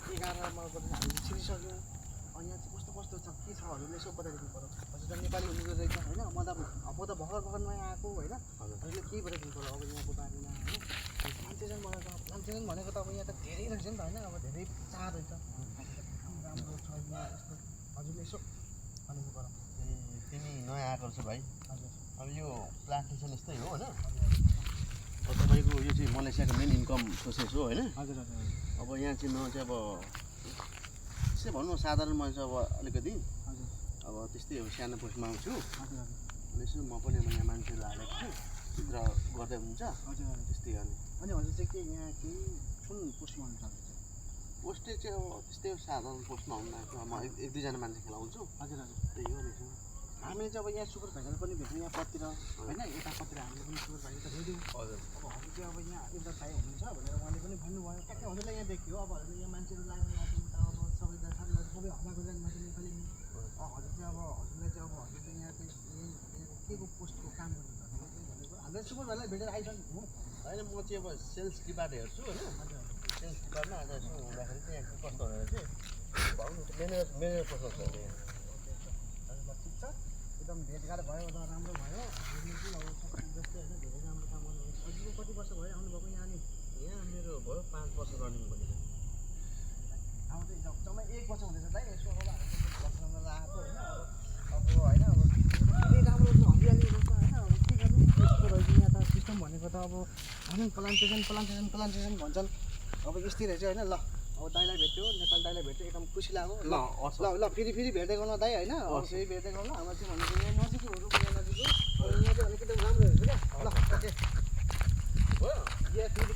11 मालबाट हामीले छिरिसक्यौँ। अनि यहाँ चाहिँ कस्तो कस्तो छ के छ हजुरले यसो बताइदिनु पर्यो। हजुर त नेपाली हुनुहुँदो रहेछ होइन, म त भर्खर नयाँ आएको होइन। हजुरले केही बताइदिनु पर्यो अब यहाँको बारेमा होइन। प्लान्टेसन भनेको त अब यहाँ त धेरै रहेछ नि त होइन, अब धेरै चाह रहेछ। राम्रो छ यहाँ यस्तो हजुरले यसो भनेको पर्यो। तिमी नयाँ आएको रहेछ भाइ। हजुर अब यो प्लान्टेसन यस्तै हो होइन। अब तपाईँको यो चाहिँ मलेसियाको मेन इन्कम सोर्सेस हो होइन। हजुर हजुर अब यहाँ चाहिँ म चाहिँ अब त्यसै भनौँ साधारण मान्छे अब अलिकति हजुर अब त्यस्तै हो, सानो पोस्टमा आउँछु। हजुर हजुर अनि यसो म पनि अब यहाँ मान्छेहरू हालेको छु, भित्र गर्दै हुन्छ हजुर हजुर त्यस्तै अनि हजुर चाहिँ के यहाँ केही कुन पोस्टमा हुनुहुन्छ हजुर चाहिँ? पोस्टै चाहिँ अब त्यस्तै हो, साधारण पोस्टमा हुन्न। म एक दुईजना मान्छे खेलाउँछु, हजुर हजुर त्यही हो नि। हामीले चाहिँ अब यहाँ सुपरभाइजर पनि भेट्यौँ यहाँ पतिर होइन, यतापतिर हामीले पनि सुपरभाइजर त भेट्यौँ। हजुर अब हजुर चाहिँ अब यहाँ एउटा भाइ हुनुहुन्छ भनेर उहाँले पनि भन्नुभयो। ट्याक्कै हजुरलाई यहाँ देखियो अब हजुरले यहाँ मान्छेहरू लाग्नु लाग्नु त अब सबैजना साथीभाइ सबै हल्ला गरिरहनु भएको नेपाली। हजुर चाहिँ अब हजुरलाई चाहिँ अब हजुर चाहिँ यहाँ चाहिँ के को पोस्टको काम गर्नुहुन्छ भनेको हामीले सुपरभाइजरलाई भेटेर आइसकेको हौँ होइन। म चाहिँ अब सेल्स डिपार्ट हेर्छु होइन। हजुर सेल्स डिपार्टमा आज यसो हुँदाखेरि चाहिँ यहाँ कस्तो भनेर चाहिँ भन्नु म्यानेजर पोस्ट छ यहाँ। हजुर ठिक छ, एकदम भेटघाट भयो त राम्रो भयो। हेर्नु चाहिँ अब सबै जस्तै होइन, धेरै राम्रो काम गर्नुहुन्छ। हजुरको कति वर्ष भयो आउनुभएको यहाँ? नि यहाँ मेरो भयो 5 वर्ष रनिङ भनेको। अब चाहिँ जम्मै 1 वर्ष हुँदैछ दाइ। यसो अब वर्षमा लगाएको होइन, अब होइन अब धेरै राम्रो हरियाली रहेछ होइन। अब के गर्नु यस्तो रहेछ यहाँ त सिस्टम भनेको त अब भनौँ प्लान्टेसन भन्छन् अब यस्तै रहेछ होइन। ल अब दाइलाई भेट्यो, नेपाली दाइलाई भेट्यो, एकदम खुसी लाग्यो। ल फेरि फेरि भेट्दै गर्नु दाइ होइन। अब फेरि भेट्दै गर्नु। हाम्रो चाहिँ भनेको यहाँ नजिकै हो, यहाँ नजिकै यहाँ चाहिँ अलिकति राम्रो हुन्छ क्या। ल ओके हो यहाँ फेरि